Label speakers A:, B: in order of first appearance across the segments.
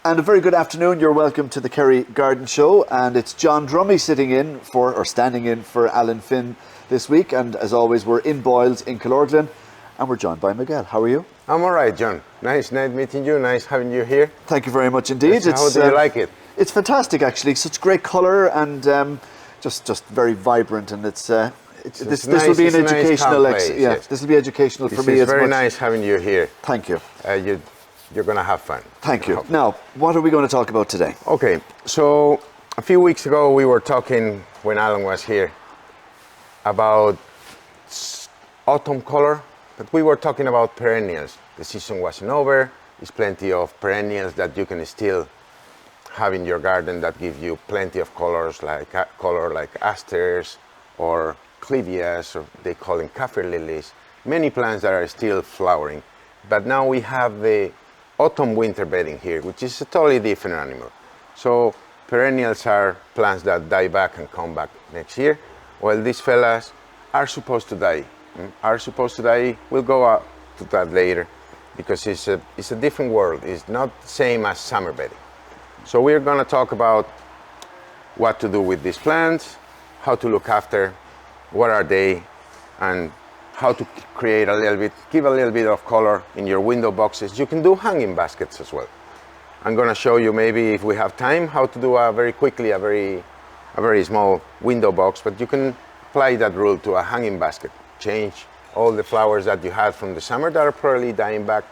A: And a very good afternoon. You're welcome to the Kerry Garden Show, and it's John Drummy standing in for Alan Finn this week. And as always, we're in Boyles in Killorglin, and we're joined by Miguel. How are you?
B: I'm all right, John. Nice meeting you. Nice having you here.
A: Thank you very much indeed.
B: How do you like it?
A: It's fantastic, actually. Such great colour and just very vibrant. And this will be an educational.
B: Yes.
A: This will be educational for me.
B: It's very nice having you here.
A: Thank you.
B: You're going to have fun.
A: Thank you. Now, what are we going to talk about today?
B: Okay, so a few weeks ago we were talking, when Alan was here, about autumn color, but we were talking about perennials. The season wasn't over. There's plenty of perennials that you can still have in your garden that give you plenty of colors, like asters or clivias, or they call them kaffir lilies. Many plants that are still flowering. But now we have the Autumm Winter Bedding here, which is a totally different animal. So perennials are plants that die back and come back next year, while these fellas are supposed to die. We'll go out to that later, because it's a different world. It's not the same as summer bedding. So we're going to talk about what to do with these plants, how to look after, what are they, and how to give a little bit of color in your window boxes. You can do hanging baskets as well. I'm going to show you, maybe if we have time, how to do a very small window box, but you can apply that rule to a hanging basket. Change all the flowers that you had from the summer that are probably dying back.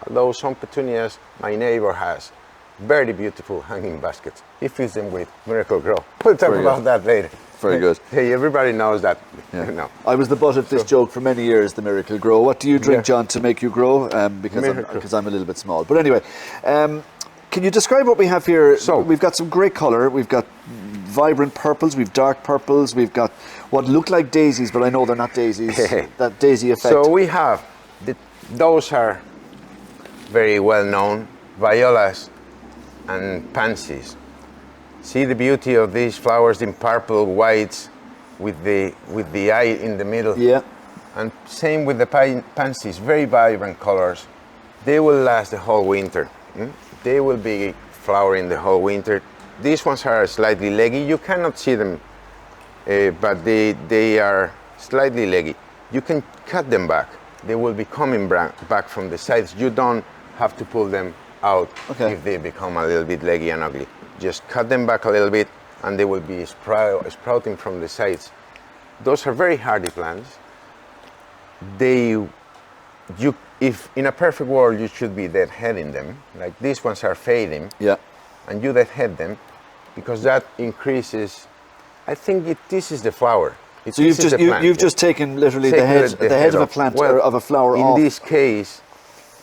B: Although some petunias, my neighbor has very beautiful hanging baskets. He fills them with Miracle Grow. We'll talk about that later.
A: Very good.
B: Hey, everybody knows that.
A: Yeah.
B: You know.
A: I was the butt of this joke for many years, the Miracle Grow. What do you drink, John, to make you grow? Because I'm a little bit small. But anyway, can you describe what we have here? So we've got some great colour. We've got vibrant purples. We've dark purples. We've got what look like daisies, but I know they're not daisies. That daisy effect.
B: So we have those are very well known violas and pansies. See the beauty of these flowers in purple, whites, with the eye in the middle.
A: Yeah.
B: And same with the pansies, very vibrant colors. They will last the whole winter. They will be flowering the whole winter. These ones are slightly leggy. You cannot see them, but they are slightly leggy. You can cut them back. They will be coming back from the sides. You don't have to pull them out if they become a little bit leggy and ugly. Just cut them back a little bit and they will be sprouting from the sides. Those are very hardy plants. If in a perfect world you should be deadheading them, like these ones are fading, and you deadhead them, because that increases. I think this is the flower.
A: So you've just taken literally the head of a plant or of a flower off.
B: In this case,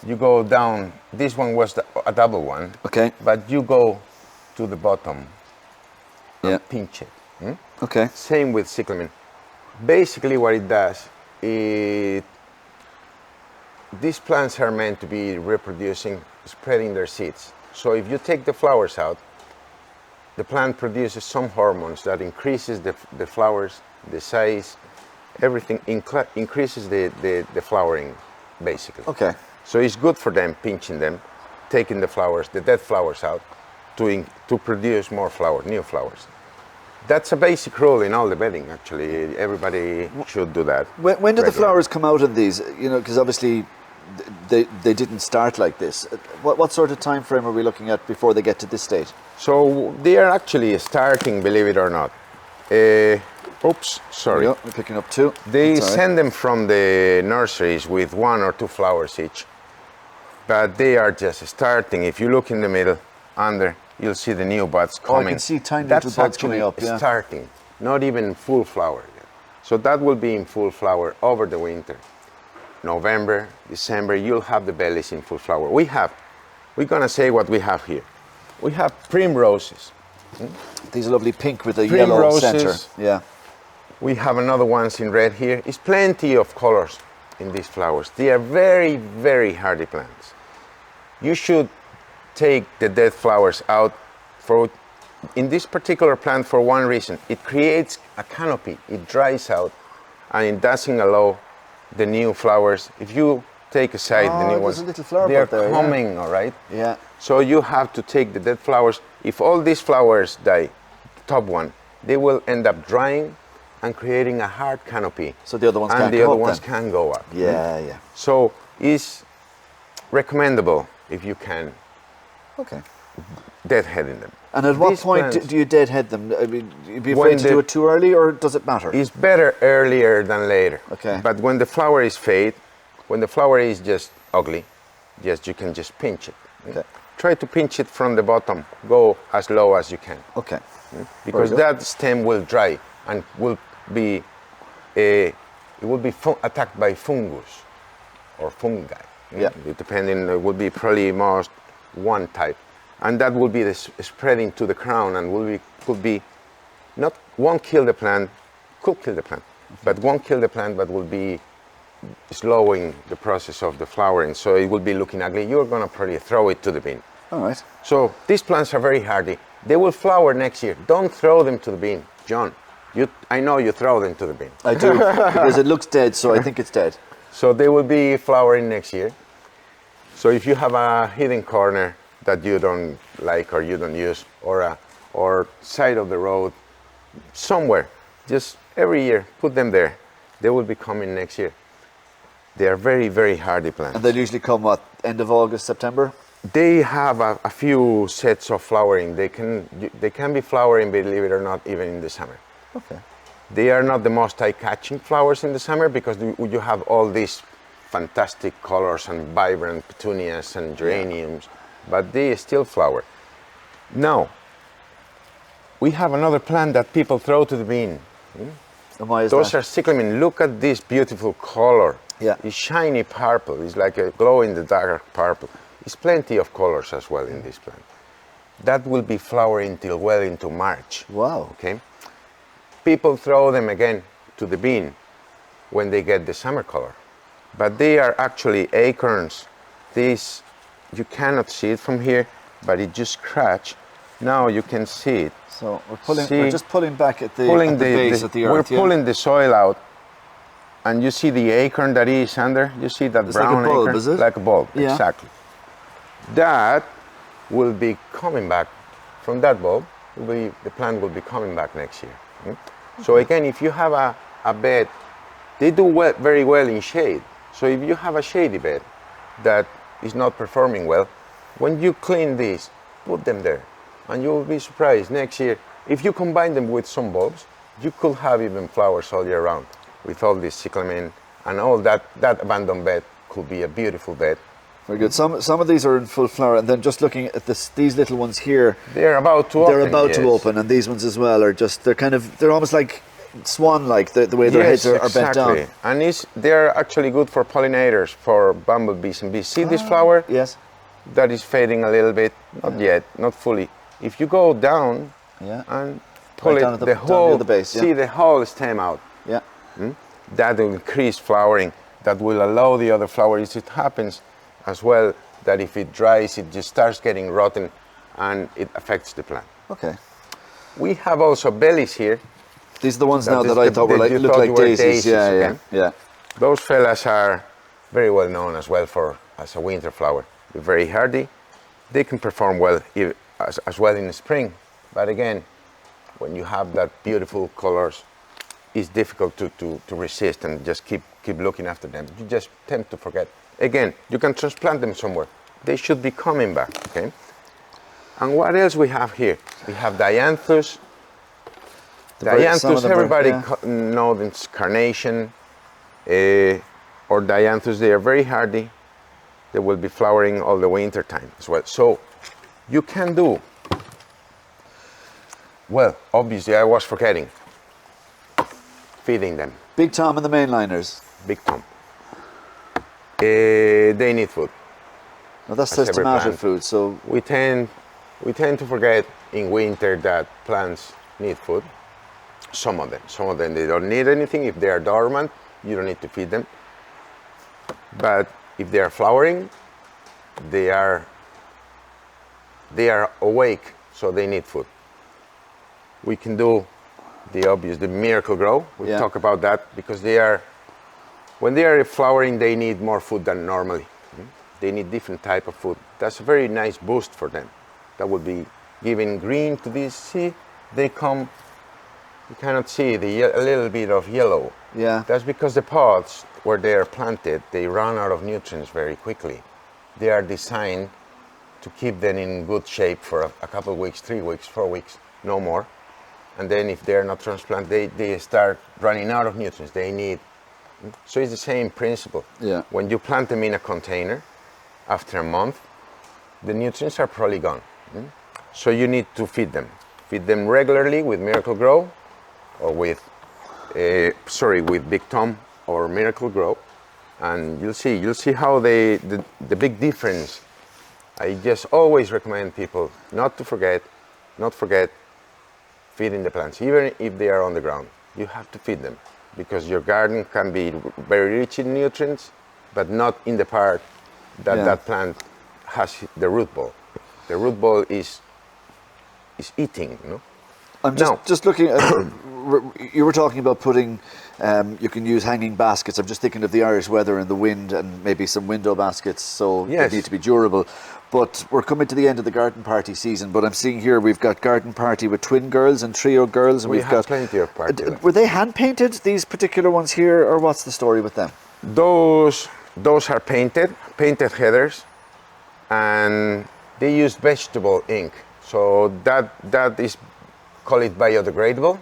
B: you go down. This one was a double one.
A: Okay.
B: But you go to the bottom and pinch it.
A: Okay.
B: Same with cyclamen. Basically what it does, these plants are meant to be reproducing, spreading their seeds. So if you take the flowers out, the plant produces some hormones that increases the flowers, the size, everything increases the flowering, basically.
A: Okay.
B: So it's good for them, pinching them, taking the dead flowers out, to produce more new flowers. That's a basic rule in all the bedding, actually. Everybody should do that.
A: When did the flowers come out in these? You know, because obviously they didn't start like this. What sort of time frame are we looking at before they get to this stage?
B: So they are actually starting, believe it or not. Oops, sorry.
A: We're picking up two.
B: They send them from the nurseries with 1 or 2 flowers each. But they are just starting. If you look in the middle, under, you'll see the new buds coming.
A: I can see tiny little buds coming up.
B: That's starting, not even full flower yet. So that will be in full flower over the winter. November, December, you'll have the bellies in full flower. We're gonna say what we have here. We have primroses.
A: These are lovely pink with a yellow center. Yeah.
B: We have another ones in red here. It's plenty of colors in these flowers. They are very, very hardy plants. You should take the dead flowers out in this particular plant for one reason. It creates a canopy. It dries out and it doesn't allow the new flowers. If you take aside the new ones.
A: There's a little flower
B: They're
A: bud there,
B: coming, all right?
A: Yeah.
B: So you have to take the dead flowers. If all these flowers die, top one, they will end up drying and creating a hard canopy.
A: So the other ones
B: and
A: can't
B: the
A: go
B: other
A: up
B: ones
A: then.
B: can go up.
A: Yeah, yeah.
B: So it's recommendable if you can
A: Okay.
B: deadheading them.
A: And at what
B: These
A: point
B: plants-
A: do you deadhead them? I mean, you'd be
B: When
A: afraid to do it too early, or does it matter?
B: It's better earlier than later.
A: Okay.
B: But when the flower is fade, when the flower is just ugly, you can just pinch it.
A: Okay.
B: Try to pinch it from the bottom. Go as low as you can.
A: Okay.
B: Because
A: Very good.
B: that stem will dry and will be attacked by fungus or fungi.
A: Yeah.
B: Depending, it will be probably most one type, and that will be the spreading to the crown and won't kill the plant, could kill the plant, but won't kill the plant, but will be slowing the process of the flowering, so it will be looking ugly. You're gonna probably throw it to the bin.
A: All right.
B: So these plants are very hardy. They will flower next year. Don't throw them to the bin, John. I know you throw them to the bin.
A: I do, because it looks dead, so I think it's dead.
B: So they will be flowering next year. So if you have a hidden corner that you don't like or you don't use, or side of the road, somewhere, just every year put them there. They will be coming next year. They are very, very hardy plants.
A: And they'll usually come, what, end of August, September?
B: They have a few sets of flowering. They can be flowering, believe it or not, even in the summer.
A: Okay.
B: They are not the most eye-catching flowers in the summer because you have all these fantastic colors and vibrant petunias and geraniums, but they still flower. Now, we have another plant that people throw to the bin.
A: And why is
B: Those
A: that?
B: are cyclamen. Look at this beautiful color.
A: Yeah.
B: It's shiny purple. It's like a glow-in-the-dark purple. It's plenty of colors as well in this plant. That will be flowering till well into March.
A: Wow.
B: Okay. People throw them again to the bin when they get the summer color, but they are actually acorns. These, you cannot see it from here, but it just scratch. Now you can see it.
A: So we're just pulling back at the base of the earth.
B: We're pulling the soil out, and you see the acorn that is under. You see that
A: It's
B: brown
A: like a bulb,
B: acorn?
A: is it?
B: Like a bulb,
A: Yeah.
B: exactly. That will be coming back from that bulb. The plant will be coming back next year. So again, if you have a bed, they do very well in shade. So if you have a shady bed that is not performing well, when you clean these, put them there, and you will be surprised next year. If you combine them with some bulbs, you could have even flowers all year round with all this cyclamen and all that. That abandoned bed could be a beautiful bed.
A: Very good. Some of these are in full flower, and then just looking at these little ones here,
B: They're about to open.
A: they're about to
B: yes.
A: open, and these ones as well are just they're almost like swan-like the way their heads are bent down.
B: And they're actually good for pollinators, for bumblebees and bees. See this flower?
A: Yes.
B: That is fading a little bit, not yet, not fully. If you go down and pull
A: Right
B: it,
A: down at
B: the
A: down
B: whole,
A: near the base,
B: see the whole stem out.
A: Yeah.
B: That will increase flowering. That will allow the other flowers. It happens as well that if it dries, it just starts getting rotten and it affects the plant.
A: Okay.
B: We have also bellies here.
A: These are the ones now that I thought looked like daisies. Yeah,
B: okay?
A: yeah.
B: Those fellas are very well known as well as a winter flower. They're very hardy. They can perform well as well in the spring. But again, when you have that beautiful colors, it's difficult to resist and just keep looking after them. You just tend to forget. Again, you can transplant them somewhere. They should be coming back, okay? And what else we have here? We have dianthus. Dianthus, everybody knows it's carnation or dianthus. They are very hardy. They will be flowering all the winter time as well. So you can do, well, obviously I was forgetting, feeding them.
A: Big Tom and the mainliners.
B: Big Tom. They need food.
A: Now that's systematic food, so
B: we tend to forget in winter that plants need food. Some of them they don't need anything. If they are dormant, you don't need to feed them. But if they are flowering, they are awake, so they need food. We can do the obvious, the miracle grow. We talk about that because they are When they are flowering, they need more food than normally. They need different type of food. That's a very nice boost for them. That would be giving green to this. See, they come, you cannot see a little bit of yellow.
A: Yeah.
B: That's because the pots where they are planted, they run out of nutrients very quickly. They are designed to keep them in good shape for a couple of weeks, 3 weeks, 4 weeks, no more. And then if they're not transplanted, they start running out of nutrients they need. So it's the same principle.
A: Yeah.
B: When you plant them in a container, after a month, the nutrients are probably gone. So you need to feed them. Feed them regularly with Miracle Grow, or with Big Tom or Miracle Grow, and you'll see how the big difference. I just always recommend people not forget feeding the plants, even if they are on the ground. You have to feed them, because your garden can be very rich in nutrients, but not in the part that that plant has the root ball. The root ball is eating, you know.
A: I'm just looking at, you were talking about putting, you can use hanging baskets. I'm just thinking of the Irish weather and the wind, and maybe some window baskets, so they need to be durable. But we're coming to the end of the garden party season, but I'm seeing here we've got garden party with twin girls and trio girls. And we've got
B: plenty of party.
A: Were they hand painted, these particular ones here, or what's the story with them?
B: Those are painted headers, and they use vegetable ink. So that is, call it biodegradable.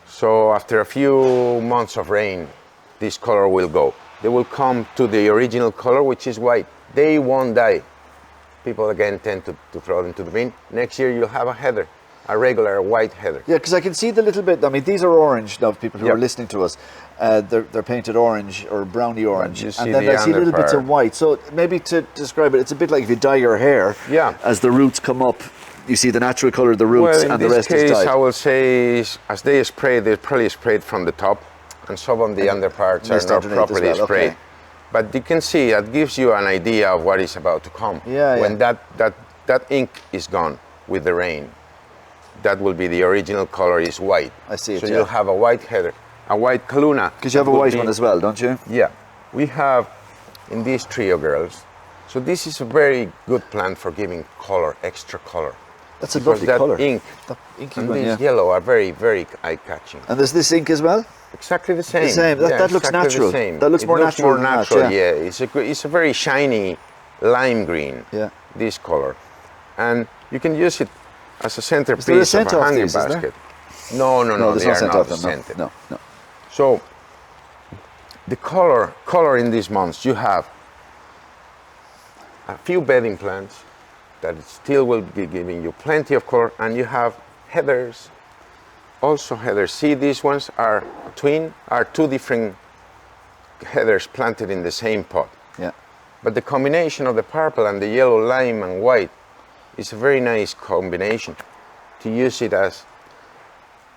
B: So after a few months of rain, this color will go. They will come to the original color, which is white. They won't die. People again tend to throw them to the bin. Next year you'll have a heather, a regular white heather.
A: Yeah, because I can see the little bit, I mean, these are orange now, people who are listening to us. They're painted orange or browny orange. And then I see little bits of white. So maybe to describe it, it's a bit like if you dye your hair, as the roots come up, you see the natural colour of the roots, and the rest is dyed.
B: In this case, I will say, as they spray, they probably sprayed from the top, and some of the underparts are not properly sprayed. Okay. But you can see, that gives you an idea of what is about to come. When that ink is gone with the rain, that will be the original color is white.
A: I see it,
B: So you'll have a white heather, a white Kaluna.
A: Because you have a white one as well, don't you?
B: Yeah. We have in these trio girls. So this is a very good plant for giving color, extra color.
A: That's a lovely colour.
B: Ink and this yellow are very, very eye-catching.
A: And there's this ink as well?
B: Exactly the same.
A: The same. That looks natural. That looks more natural.
B: It's a very shiny lime green. Yeah. This color, and you can use it as a centerpiece of a hanging basket. No. They are not scented.
A: No.
B: So the color in these months, you have a few bedding plants that still will be giving you plenty of color, and you have heathers. Also heathers. See, these ones are two different heathers planted in the same pot.
A: Yeah.
B: But the combination of the purple and the yellow, lime and white is a very nice combination to use it as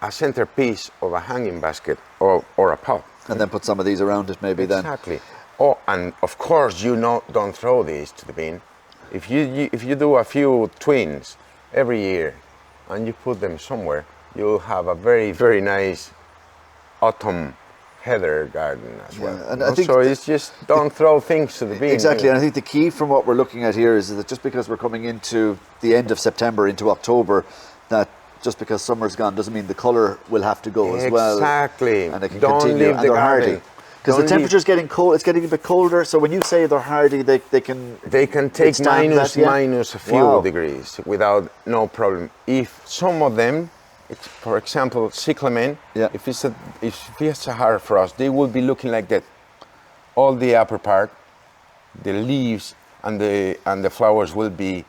B: a centerpiece of a hanging basket or a pot.
A: And then put some of these around it maybe then.
B: Exactly. Oh, and of course don't throw these to the bin. If you do a few twins every year and you put them somewhere, you'll have a very, very nice autumn heather garden as well.
A: And I think
B: so it's just don't throw things to the bin.
A: Exactly, and I think the key from what we're looking at here is that just because we're coming into the end of September, into October, that just because summer's gone doesn't mean the colour will have to go as well.
B: Exactly.
A: And it can
B: don't
A: continue,
B: leave
A: and
B: the
A: they're
B: garden.
A: hardy. Because the temperature's getting cold, it's getting a bit colder, so when you say they're hardy, they can
B: take minus a few degrees without no problem. If some of them, for example, cyclamen, if it's a hard frost, they will be looking like that. All the upper part, the leaves and the flowers will be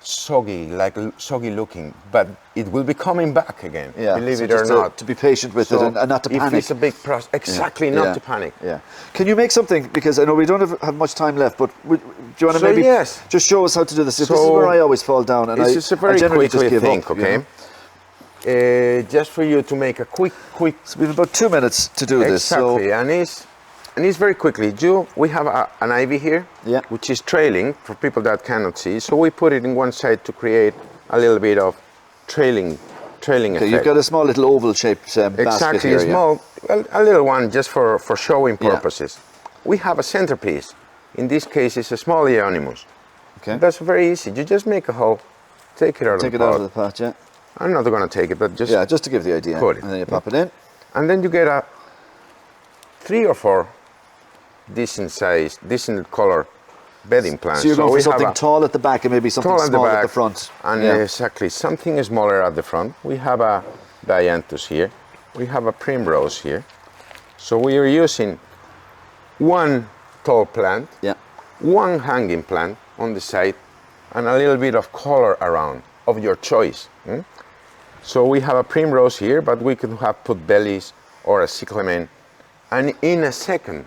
B: soggy looking, but it will be coming back again. Believe it or not.
A: To be patient with it and not to panic.
B: If it's a big process, not to panic.
A: Yeah. Can you make something? Because I know we don't have much time left, but do you want to maybe just show us how to do this? This is where I always fall down, and
B: it's just a very quick thing. Okay.
A: You know?
B: Just for you to make a quick.
A: So we have about 2 minutes to do this.
B: Exactly, and it's very quickly. We have an ivy here, which is trailing for people that cannot see. So we put it in one side to create a little bit of trailing trailing effect.
A: You've got a small little oval-shaped basket here.
B: Exactly, a little one just for showing purposes. We have a centerpiece. In this case, it's a small Euonymus.
A: Okay.
B: That's very easy. You just make a hole, take it out of the pot.
A: Take it out of the pot, yeah.
B: I'm not going to take it, but just
A: just to give the idea.
B: put it.
A: And then you pop it in.
B: And then you get a 3 or 4 decent color bedding plants.
A: So you're going for something tall at the back and maybe something small at the front.
B: And exactly, something smaller at the front. We have a dianthus here. We have a primrose here. So we are using one tall plant, one hanging plant on the side, and a little bit of color around of your choice. So we have a primrose here, but we could have put bellies or a cyclamen, and in a second,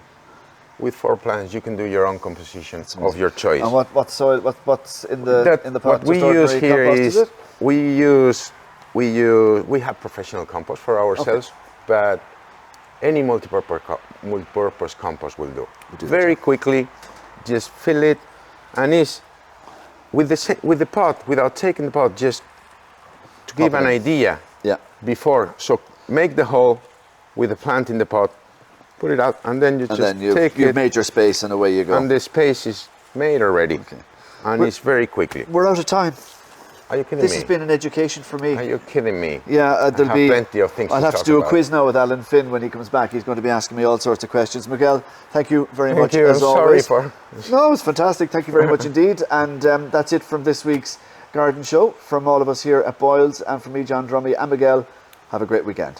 B: with 4 plants, you can do your own composition of your choice.
A: And what soil? What's in the pot?
B: What we use here is we have professional compost for ourselves, but any multi-purpose compost will do. Very quickly, just fill it, and it's with the pot, without taking the pot, just to give an idea. Before, so make the hole with the plant in the pot, put it out, and then you've
A: made your space, and away you go.
B: And the space is made already, and it's very quickly.
A: We're out of time.
B: Are you kidding me?
A: This has been an education for me.
B: Are you kidding me?
A: Yeah,
B: there'll be plenty of things.
A: I'll have to do a quiz now with Alan Finn when he comes back. He's going to be asking me all sorts of questions. Miguel, thank you very much as always.
B: Sorry
A: No, it's fantastic. Thank you very much indeed. And that's it from this week's Garden Show. From all of us here at Boyles and from me, John Drummy, and Miguel, have a great weekend.